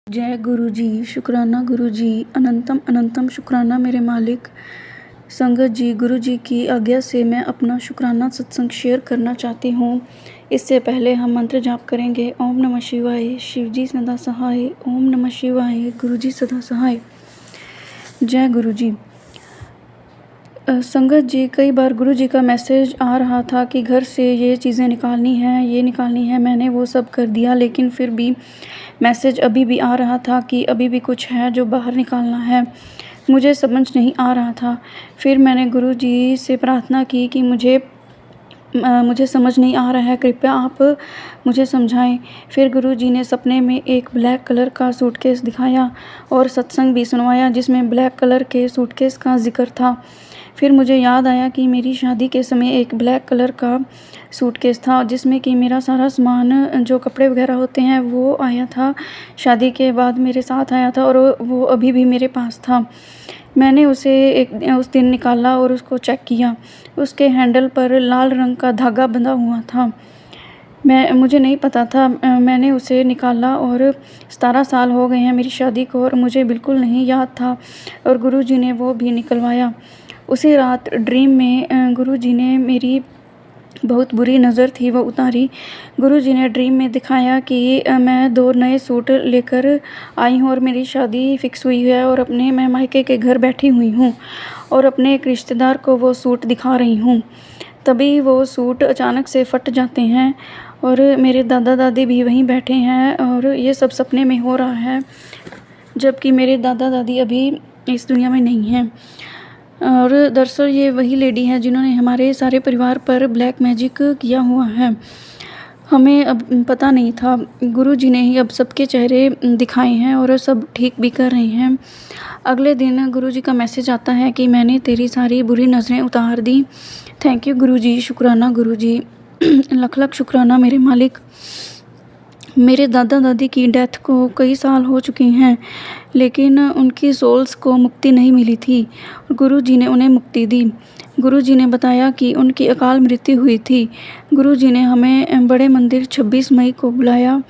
जय गुरु जी। शुक्राना गुरु जी। अनंतम अनंतम शुक्राना मेरे मालिक। संगत जी, गुरु जी की आज्ञा से मैं अपना शुक्राना सत्संग शेयर करना चाहती हूँ। इससे पहले हम मंत्र जाप करेंगे। ओम नमः शिवाय। शिव जी सदा सहाय। ओम नमः शिवाय। गुरु जी सदा सहाय। जय गुरु जी। संगत जी, कई बार गुरु जी का मैसेज आ रहा था कि घर से ये चीज़ें निकालनी है, ये निकालनी है। मैंने वो सब कर दिया, लेकिन फिर भी मैसेज अभी भी आ रहा था कि अभी भी कुछ है जो बाहर निकालना है। मुझे समझ नहीं आ रहा था। फिर मैंने गुरु जी से प्रार्थना की कि मुझे समझ नहीं आ रहा है, कृपया आप मुझे समझाएं। फिर गुरु जी ने सपने में एक ब्लैक कलर का सूटकेस दिखाया और सत्संग भी सुनवाया जिसमें ब्लैक कलर के सूटकेस का जिक्र था। फिर मुझे याद आया कि मेरी शादी के समय एक ब्लैक कलर का सूटकेस था जिसमें कि मेरा सारा सामान, जो कपड़े वगैरह होते हैं, वो आया था। शादी के बाद मेरे साथ आया था और वो अभी भी मेरे पास था। मैंने उसे उस दिन निकाला और उसको चेक किया। उसके हैंडल पर लाल रंग का धागा बंधा हुआ था। मुझे नहीं पता था। मैंने उसे निकाला और 17 साल हो गए हैं मेरी शादी को और मुझे बिल्कुल नहीं याद था और गुरुजी ने वो भी निकलवाया। उसी रात ड्रीम में गुरुजी ने मेरी बहुत बुरी नज़र थी वो उतारी। गुरुजी ने ड्रीम में दिखाया कि मैं 2 नए सूट लेकर आई हूँ और मेरी शादी फिक्स हुई है और मैं मायके के घर बैठी हुई हूँ और अपने एक रिश्तेदार को वो सूट दिखा रही हूँ। तभी वो सूट अचानक से फट जाते हैं और मेरे दादा दादी भी वहीं बैठे हैं और ये सब सपने में हो रहा है, जबकि मेरे दादा दादी अभी इस दुनिया में नहीं हैं। और दरअसल ये वही लेडी है जिन्होंने हमारे सारे परिवार पर ब्लैक मैजिक किया हुआ है। हमें अब पता नहीं था। गुरुजी ने ही अब सबके चेहरे दिखाए हैं और सब ठीक भी कर रहे हैं। अगले दिन गुरुजी का मैसेज आता है कि मैंने तेरी सारी बुरी नज़रें उतार दी। थैंक यू गुरुजी। शुक्राना गुरुजी। लख लख शुक्राना मेरे मालिक। मेरे दादा दादी की डेथ को कई साल हो चुके हैं, लेकिन उनकी सोल्स को मुक्ति नहीं मिली थी। गुरुजी ने उन्हें मुक्ति दी। गुरुजी ने बताया कि उनकी अकाल मृत्यु हुई थी। गुरुजी ने हमें बड़े मंदिर 26 मई को बुलाया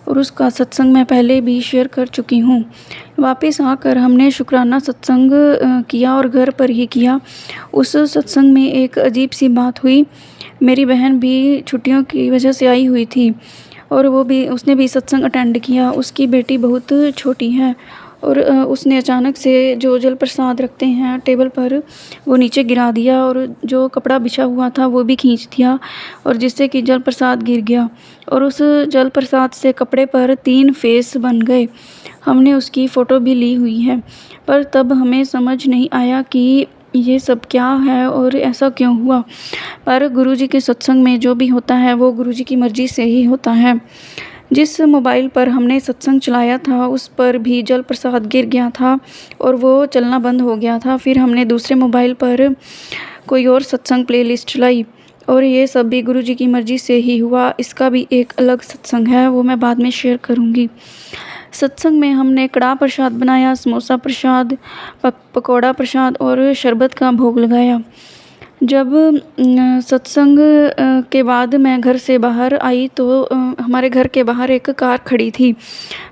और उसका सत्संग मैं पहले भी शेयर कर चुकी हूँ। वापस आकर हमने शुक्राना सत्संग किया और घर पर ही किया। उस सत्संग में एक अजीब सी बात हुई। मेरी बहन भी छुट्टियों की वजह से आई हुई थी और उसने भी सत्संग अटेंड किया। उसकी बेटी बहुत छोटी है और उसने अचानक से जो जल प्रसाद रखते हैं टेबल पर, वो नीचे गिरा दिया और जो कपड़ा बिछा हुआ था वो भी खींच दिया और जिससे कि जल प्रसाद गिर गया और उस जल प्रसाद से कपड़े पर 3 फेस बन गए। हमने उसकी फ़ोटो भी ली हुई है, पर तब हमें समझ नहीं आया कि ये सब क्या है और ऐसा क्यों हुआ। पर गुरुजी के सत्संग में जो भी होता है वो गुरुजी की मर्ज़ी से ही होता है। जिस मोबाइल पर हमने सत्संग चलाया था उस पर भी जल प्रसाद गिर गया था और वो चलना बंद हो गया था। फिर हमने दूसरे मोबाइल पर कोई और सत्संग प्लेलिस्ट चलाई और ये सब भी गुरुजी की मर्ज़ी से ही हुआ। इसका भी एक अलग सत्संग है, वो मैं बाद में शेयर करूँगी। सत्संग में हमने कड़ाह प्रसाद बनाया, समोसा प्रसाद, पकौड़ा प्रसाद और शरबत का भोग लगाया। जब सत्संग के बाद मैं घर से बाहर आई तो हमारे घर के बाहर एक कार खड़ी थी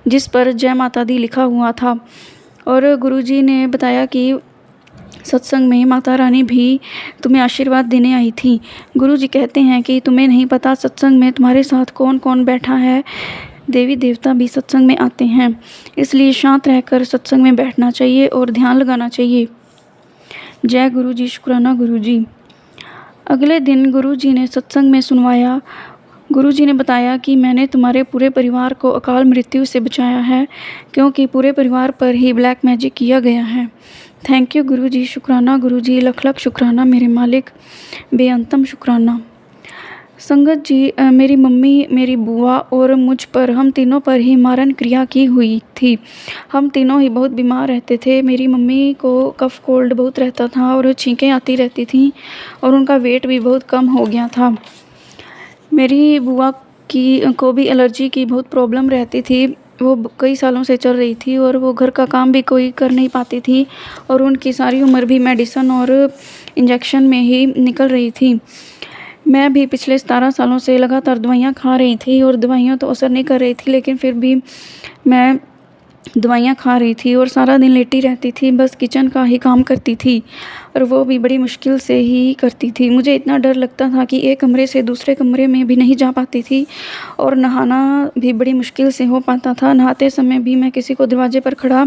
जिस पर जय माता दी लिखा हुआ था और गुरुजी ने बताया कि सत्संग में माता रानी भी तुम्हें आशीर्वाद देने आई थी। गुरुजी कहते हैं कि तुम्हें नहीं पता सत्संग में तुम्हारे साथ कौन कौन बैठा है। देवी देवता भी सत्संग में आते हैं, इसलिए शांत रहकर सत्संग में बैठना चाहिए और ध्यान लगाना चाहिए। जय गुरुजी। शुक्राना गुरुजी। अगले दिन गुरुजी ने सत्संग में सुनवाया। गुरुजी ने बताया कि मैंने तुम्हारे पूरे परिवार को अकाल मृत्यु से बचाया है, क्योंकि पूरे परिवार पर ही ब्लैक मैजिक किया गया है। थैंक यू गुरुजी। शुक्राना गुरुजी। लख लख शुक्राना मेरे मालिक। बेअंतम शुक्राना। संगत जी, मेरी मम्मी, मेरी बुआ और मुझ पर, हम तीनों पर ही मारन क्रिया की हुई थी। हम तीनों ही बहुत बीमार रहते थे। मेरी मम्मी को कफ कोल्ड बहुत रहता था और छींकें आती रहती थीं और उनका वेट भी बहुत कम हो गया था। मेरी बुआ को भी एलर्जी की बहुत प्रॉब्लम रहती थी। वो कई सालों से चल रही थी और वो घर का काम भी कोई कर नहीं पाती थी और उनकी सारी उम्र भी मेडिसिन और इंजेक्शन में ही निकल रही थी। मैं भी पिछले 17 सालों से लगातार दवाइयाँ खा रही थी और दवाइयाँ तो असर नहीं कर रही थी, लेकिन फिर भी मैं दवाइयाँ खा रही थी और सारा दिन लेटी रहती थी, बस किचन का ही काम करती थी और वो भी बड़ी मुश्किल से ही करती थी। मुझे इतना डर लगता था कि एक कमरे से दूसरे कमरे में भी नहीं जा पाती थी और नहाना भी बड़ी मुश्किल से हो पाता था। नहाते समय भी मैं किसी को दरवाजे पर खड़ा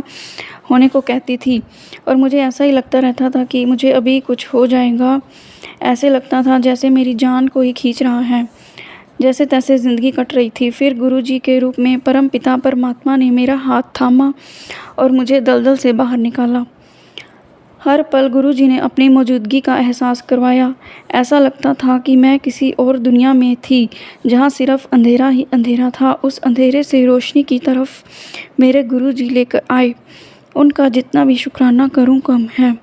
होने को कहती थी और मुझे ऐसा ही लगता रहता था कि मुझे अभी कुछ हो जाएगा। ऐसे लगता था जैसे मेरी जान कोई खींच रहा है। जैसे तैसे ज़िंदगी कट रही थी। फिर गुरुजी के रूप में परम पिता परमात्मा ने मेरा हाथ थामा और मुझे दलदल से बाहर निकाला। हर पल गुरुजी ने अपनी मौजूदगी का एहसास करवाया। ऐसा लगता था कि मैं किसी और दुनिया में थी, जहाँ सिर्फ अंधेरा ही अंधेरा था। उस अंधेरे से रोशनी की तरफ मेरे गुरुजी लेकर आए। उनका जितना भी शुक्राना करूँ कम है।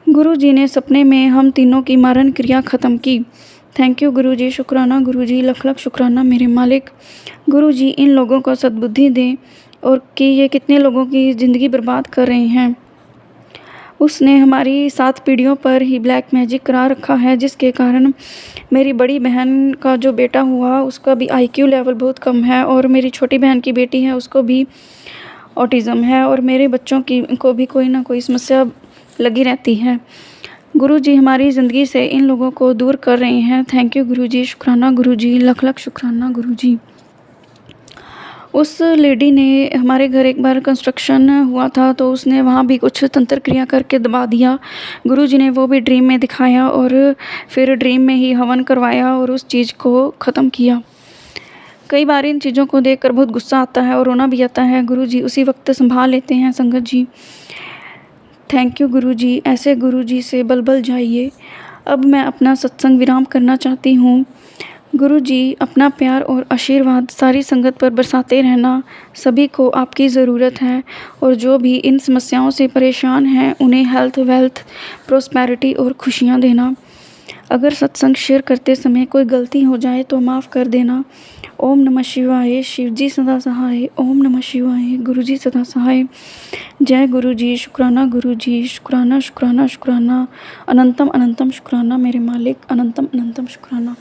गुरुजी ने सपने में हम तीनों की मारण क्रिया ख़त्म की। थैंक यू गुरुजी, शुक्राना गुरुजी, लख लख शुक्राना मेरे मालिक। गुरुजी इन लोगों को सद्बुद्धि दें और कि ये कितने लोगों की ज़िंदगी बर्बाद कर रहे हैं। उसने हमारी 7 पीढ़ियों पर ही ब्लैक मैजिक करा रखा है, जिसके कारण मेरी बड़ी बहन का जो बेटा हुआ उसका भी IQ लेवल बहुत कम है और मेरी छोटी बहन की बेटी है उसको भी ऑटिज़म है और मेरे बच्चों को भी कोई ना कोई समस्या लगी रहती है। गुरुजी हमारी ज़िंदगी से इन लोगों को दूर कर रहे हैं। थैंक यू गुरुजी, शुक्राना गुरुजी, लख लख शुक्राना गुरुजी। उस लेडी ने हमारे घर एक बार कंस्ट्रक्शन हुआ था तो उसने वहाँ भी कुछ तंत्र क्रिया करके दबा दिया। गुरुजी ने वो भी ड्रीम में दिखाया और फिर ड्रीम में ही हवन करवाया और उस चीज़ को ख़त्म किया। कई बार इन चीज़ों को देखकर बहुत गुस्सा आता है और रोना भी आता है। गुरुजी उसी वक्त संभाल लेते हैं संगत जी। थैंक यू गुरुजी, ऐसे गुरुजी से बल जाइए। अब मैं अपना सत्संग विराम करना चाहती हूँ। गुरुजी अपना प्यार और आशीर्वाद सारी संगत पर बरसाते रहना। सभी को आपकी ज़रूरत है और जो भी इन समस्याओं से परेशान हैं उन्हें हेल्थ, वेल्थ, प्रोस्पेरिटी और खुशियाँ देना। अगर सत्संग शेयर करते समय कोई गलती हो जाए तो माफ़ कर देना। ओम नमः शिवाय। शिवजी सदा सहाय। ओम नमः शिवाय। गुरुजी सदा सहाय। जय गुरुजी, शुक्राना गुरुजी, शुक्राना शुक्राना शुक्राना, अनंतम अनंतम शुक्राना मेरे मालिक, अनंतम अनंतम शुक्राना।